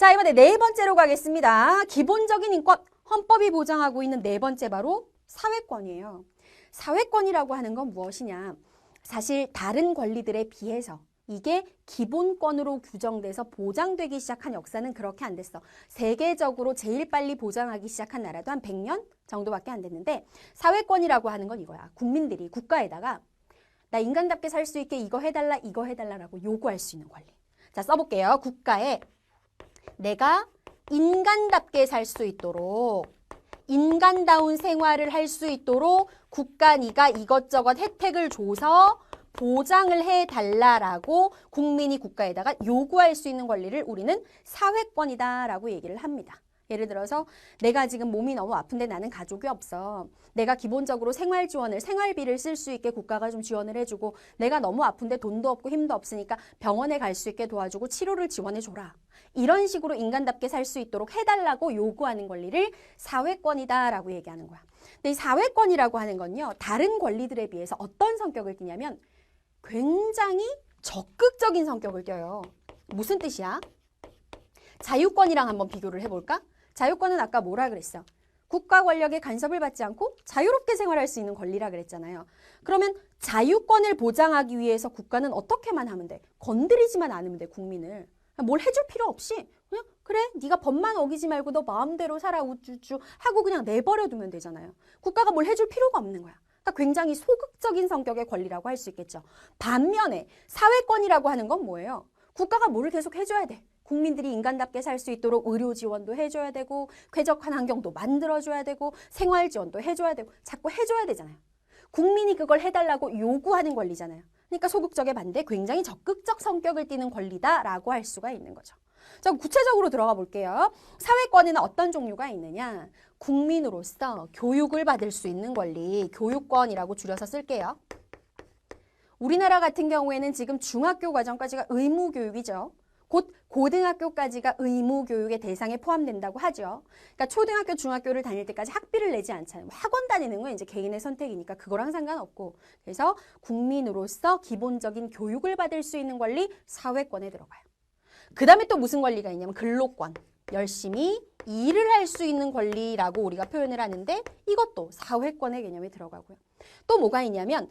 자, 이번에 네 번째로 가겠습니다. 기본적인 인권, 헌법이 보장하고 있는 네 번째 바로 사회권이에요. 사회권이라고 하는 건 무엇이냐? 사실 다른 권리들에 비해서 이게 기본권으로 규정돼서 보장되기 시작한 역사는 그렇게 안 됐어. 세계적으로 제일 빨리 보장하기 시작한 나라도 한 100년 정도밖에 안 됐는데 사회권이라고 하는 건 이거야. 국민들이 국가에다가 나 인간답게 살 수 있게 이거 해달라라고 요구할 수 있는 권리. 자, 써볼게요. 국가에 내가 인간답게 살 수 있도록 인간다운 생활을 할 수 있도록 국가 네가 이것저것 혜택을 줘서 보장을 해달라라고 국민이 국가에다가 요구할 수 있는 권리를 우리는 사회권이다라고 얘기를 합니다. 예를 들어서 내가 지금 몸이 너무 아픈데 나는 가족이 없어. 내가 기본적으로 생활비를 쓸 수 있게 국가가 좀 지원을 해주고 내가 너무 아픈데 돈도 없고 힘도 없으니까 병원에 갈 수 있게 도와주고 치료를 지원해줘라. 이런 식으로 인간답게 살 수 있도록 해달라고 요구하는 권리를 사회권이다라고 얘기하는 거야. 근데 이 사회권이라고 하는 건요. 다른 권리들에 비해서 어떤 성격을 띠냐면 굉장히 적극적인 성격을 띠어요. 무슨 뜻이야? 자유권이랑 한번 비교를 해볼까? 자유권은 아까 뭐라 그랬어? 국가 권력의 간섭을 받지 않고 자유롭게 생활할 수 있는 권리라 그랬잖아요. 그러면 자유권을 보장하기 위해서 국가는 어떻게만 하면 돼? 건드리지만 않으면 돼, 국민을. 뭘 해줄 필요 없이 그냥 그래, 네가 법만 어기지 말고 너 마음대로 살아 우쭈쭈 하고 그냥 내버려 두면 되잖아요. 국가가 뭘 해줄 필요가 없는 거야. 그러니까 굉장히 소극적인 성격의 권리라고 할 수 있겠죠. 반면에 사회권이라고 하는 건 뭐예요? 국가가 뭐를 계속 해줘야 돼. 국민들이 인간답게 살 수 있도록 의료 지원도 해줘야 되고 쾌적한 환경도 만들어줘야 되고 생활 지원도 해줘야 되고 자꾸 해줘야 되잖아요. 국민이 그걸 해달라고 요구하는 권리잖아요. 그러니까 소극적의 반대 굉장히 적극적 성격을 띠는 권리다라고 할 수가 있는 거죠. 자, 구체적으로 들어가 볼게요. 사회권에는 어떤 종류가 있느냐? 국민으로서 교육을 받을 수 있는 권리, 교육권이라고 줄여서 쓸게요. 우리나라 같은 경우에는 지금 중학교 과정까지가 의무교육이죠. 곧 고등학교까지가 의무교육의 대상에 포함된다고 하죠. 그러니까 초등학교, 중학교를 다닐 때까지 학비를 내지 않잖아요. 학원 다니는 건 이제 개인의 선택이니까 그거랑 상관없고. 그래서 국민으로서 기본적인 교육을 받을 수 있는 권리, 사회권에 들어가요. 그 다음에 또 무슨 권리가 있냐면 근로권. 열심히 일을 할 수 있는 권리라고 우리가 표현을 하는데 이것도 사회권의 개념에 들어가고요. 또 뭐가 있냐면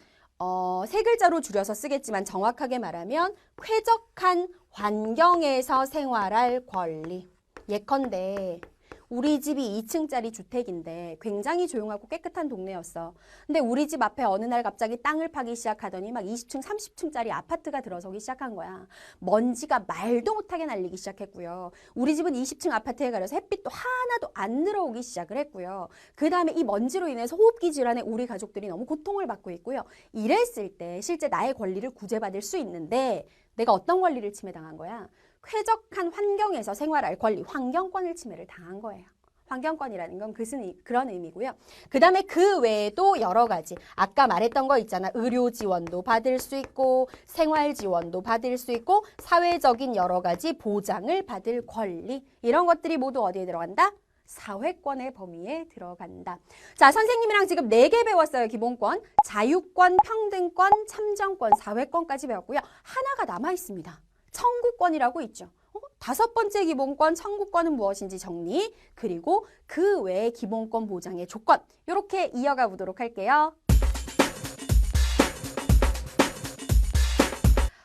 세 글자로 줄여서 쓰겠지만 정확하게 말하면 쾌적한 환경에서 생활할 권리. 예컨대 우리 집이 2층짜리 주택인데 굉장히 조용하고 깨끗한 동네였어. 근데 우리 집 앞에 어느 날 갑자기 땅을 파기 시작하더니 막 20층, 30층짜리 아파트가 들어서기 시작한 거야. 먼지가 말도 못하게 날리기 시작했고요. 우리 집은 20층 아파트에 가려서 햇빛도 하나도 안 들어오기 시작을 했고요. 그 다음에 이 먼지로 인해서 호흡기 질환에 우리 가족들이 너무 고통을 받고 있고요. 이랬을 때 실제 나의 권리를 구제받을 수 있는데 내가 어떤 권리를 침해당한 거야? 쾌적한 환경에서 생활할 권리, 환경권을 침해를 당한 거예요. 환경권이라는 건 그런 의미고요. 그 다음에 그 외에도 여러 가지 아까 말했던 거 있잖아. 의료 지원도 받을 수 있고 생활 지원도 받을 수 있고 사회적인 여러 가지 보장을 받을 권리 이런 것들이 모두 어디에 들어간다? 사회권의 범위에 들어간다. 자, 선생님이랑 지금 4개 배웠어요. 기본권, 자유권, 평등권, 참정권, 사회권까지 배웠고요. 하나가 남아 있습니다. 청구권이라고 있죠. 5번째 기본권, 청구권은 무엇인지 정리, 그리고 그 외의 기본권 보장의 조건 이렇게 이어가 보도록 할게요.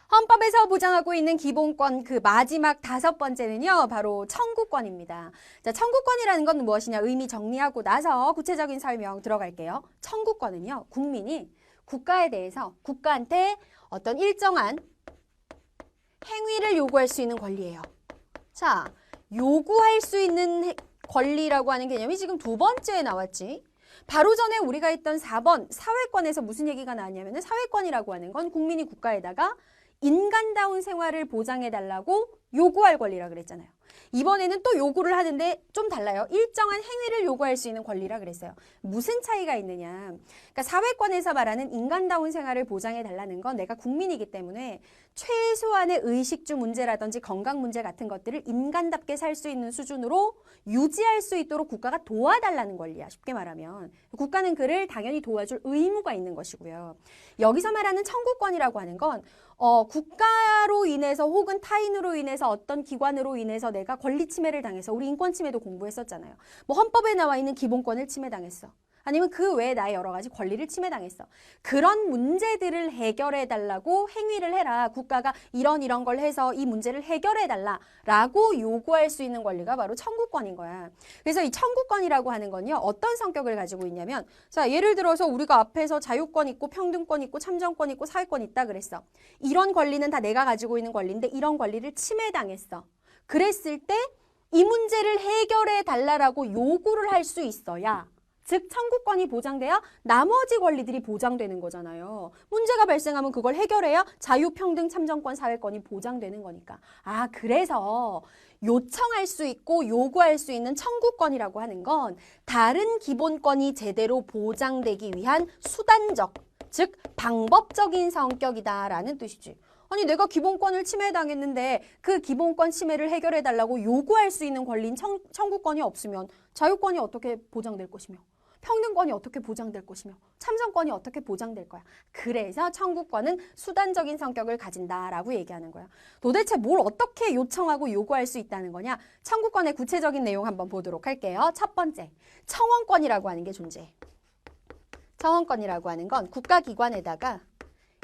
헌법에서 보장하고 있는 기본권 그 마지막 5번째는요. 바로 청구권입니다. 자, 청구권이라는 건 무엇이냐 의미 정리하고 나서 구체적인 설명 들어갈게요. 청구권은요. 국민이 국가에 대해서 국가한테 어떤 일정한 행위를 요구할 수 있는 권리예요. 자, 요구할 수 있는 권리라고 하는 개념이 지금 2번째에 나왔지. 바로 전에 우리가 했던 4번 사회권에서 무슨 얘기가 나왔냐면 사회권이라고 하는 건 국민이 국가에다가 인간다운 생활을 보장해달라고 요구할 권리라 그랬잖아요. 이번에는 또 요구를 하는데 좀 달라요. 일정한 행위를 요구할 수 있는 권리라 그랬어요. 무슨 차이가 있느냐. 그러니까 사회권에서 말하는 인간다운 생활을 보장해달라는 건 내가 국민이기 때문에 최소한의 의식주 문제라든지 건강 문제 같은 것들을 인간답게 살 수 있는 수준으로 유지할 수 있도록 국가가 도와달라는 권리야. 쉽게 말하면. 국가는 그를 당연히 도와줄 의무가 있는 것이고요. 여기서 말하는 청구권이라고 하는 건 국가로 인해서 혹은 타인으로 인해서 어떤 기관으로 인해서 내가 권리 침해를 당해서 우리 인권 침해도 공부했었잖아요. 뭐 헌법에 나와 있는 기본권을 침해당했어. 아니면 그 외에 나의 여러 가지 권리를 침해당했어. 그런 문제들을 해결해달라고 행위를 해라. 국가가 이런 걸 해서 이 문제를 해결해달라라고 요구할 수 있는 권리가 바로 청구권인 거야. 그래서 이 청구권이라고 하는 건요. 어떤 성격을 가지고 있냐면 자, 예를 들어서 우리가 앞에서 자유권 있고 평등권 있고 참정권 있고 사회권 있다 그랬어. 이런 권리는 다 내가 가지고 있는 권리인데 이런 권리를 침해당했어. 그랬을 때 이 문제를 해결해달라고 요구를 할 수 있어야 즉 청구권이 보장돼야 나머지 권리들이 보장되는 거잖아요. 문제가 발생하면 그걸 해결해야 자유, 평등, 참정권, 사회권이 보장되는 거니까. 아, 그래서 요청할 수 있고 요구할 수 있는 청구권이라고 하는 건 다른 기본권이 제대로 보장되기 위한 수단적, 즉 방법적인 성격이다라는 뜻이지. 아니 내가 기본권을 침해당했는데 그 기본권 침해를 해결해달라고 요구할 수 있는 권리인 청구권이 없으면 자유권이 어떻게 보장될 것이며 평등권이 어떻게 보장될 것이며 참정권이 어떻게 보장될 거야. 그래서 청구권은 수단적인 성격을 가진다라고 얘기하는 거야. 도대체 뭘 어떻게 요청하고 요구할 수 있다는 거냐? 청구권의 구체적인 내용 한번 보도록 할게요. 첫 번째, 청원권이라고 하는 게 존재해. 청원권이라고 하는 건 국가기관에다가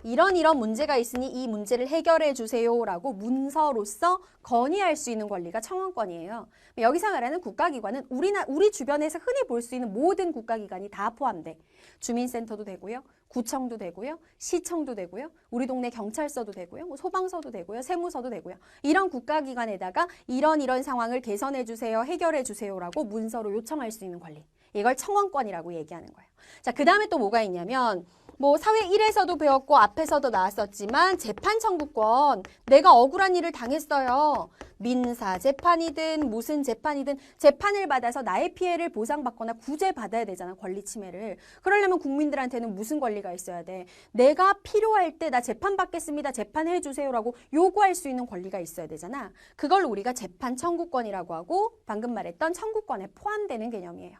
이런 문제가 있으니 이 문제를 해결해 주세요라고 문서로서 건의할 수 있는 권리가 청원권이에요. 여기서 말하는 국가기관은 우리 주변에서 흔히 볼 수 있는 모든 국가기관이 다 포함돼. 주민센터도 되고요. 구청도 되고요. 시청도 되고요. 우리 동네 경찰서도 되고요. 뭐 소방서도 되고요. 세무서도 되고요. 이런 국가기관에다가 이런 상황을 개선해 주세요. 해결해 주세요라고 문서로 요청할 수 있는 권리. 이걸 청원권이라고 얘기하는 거예요. 자, 그 다음에 또 뭐가 있냐면 뭐 사회 1에서도 배웠고 앞에서도 나왔었지만 재판 청구권. 내가 억울한 일을 당했어요. 민사 재판이든 무슨 재판이든 재판을 받아서 나의 피해를 보상받거나 구제받아야 되잖아. 권리 침해를. 그러려면 국민들한테는 무슨 권리가 있어야 돼? 내가 필요할 때 나 재판 받겠습니다. 재판해 주세요라고 요구할 수 있는 권리가 있어야 되잖아. 그걸 우리가 재판 청구권이라고 하고 방금 말했던 청구권에 포함되는 개념이에요.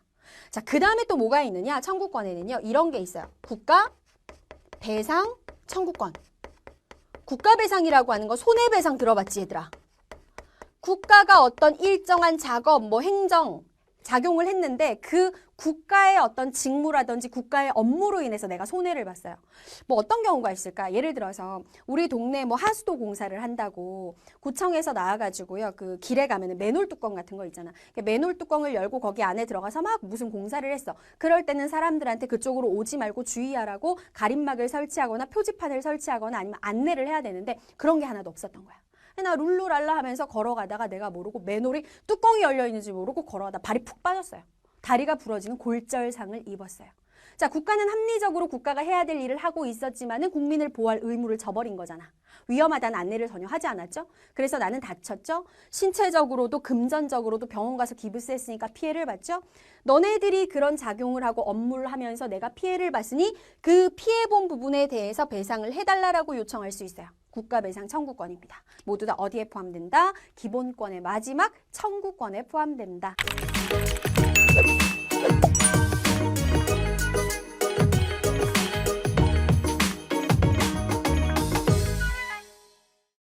자, 그 다음에 또 뭐가 있느냐? 청구권에는요. 이런 게 있어요. 국가 배상 청구권. 국가배상이라고 하는 거 손해배상 들어봤지 얘들아? 국가가 어떤 일정한 작업, 뭐 행정, 작용을 했는데 그 국가의 어떤 직무라든지 국가의 업무로 인해서 내가 손해를 봤어요. 뭐 어떤 경우가 있을까? 예를 들어서 우리 동네 뭐 하수도 공사를 한다고 구청에서 나와가지고요. 그 길에 가면은 맨홀 뚜껑 같은 거 있잖아. 맨홀 뚜껑을 열고 거기 안에 들어가서 막 무슨 공사를 했어. 그럴 때는 사람들한테 그쪽으로 오지 말고 주의하라고 가림막을 설치하거나 표지판을 설치하거나 아니면 안내를 해야 되는데 그런 게 하나도 없었던 거야. 나 룰루랄라 하면서 걸어가다가 내가 모르고 맨홀이 뚜껑이 열려 있는지 모르고 걸어가다 발이 푹 빠졌어요. 다리가 부러지는 골절상을 입었어요. 자, 국가는 합리적으로 국가가 해야 될 일을 하고 있었지만은 국민을 보호할 의무를 저버린 거잖아. 위험하다는 안내를 전혀 하지 않았죠. 그래서 나는 다쳤죠. 신체적으로도 금전적으로도 병원 가서 기부스 했으니까 피해를 봤죠. 너네들이 그런 작용을 하고 업무를 하면서 내가 피해를 봤으니 그 피해본 부분에 대해서 배상을 해달라고 요청할 수 있어요. 국가배상 청구권입니다. 모두 다 어디에 포함된다? 기본권의 마지막 청구권에 포함된다.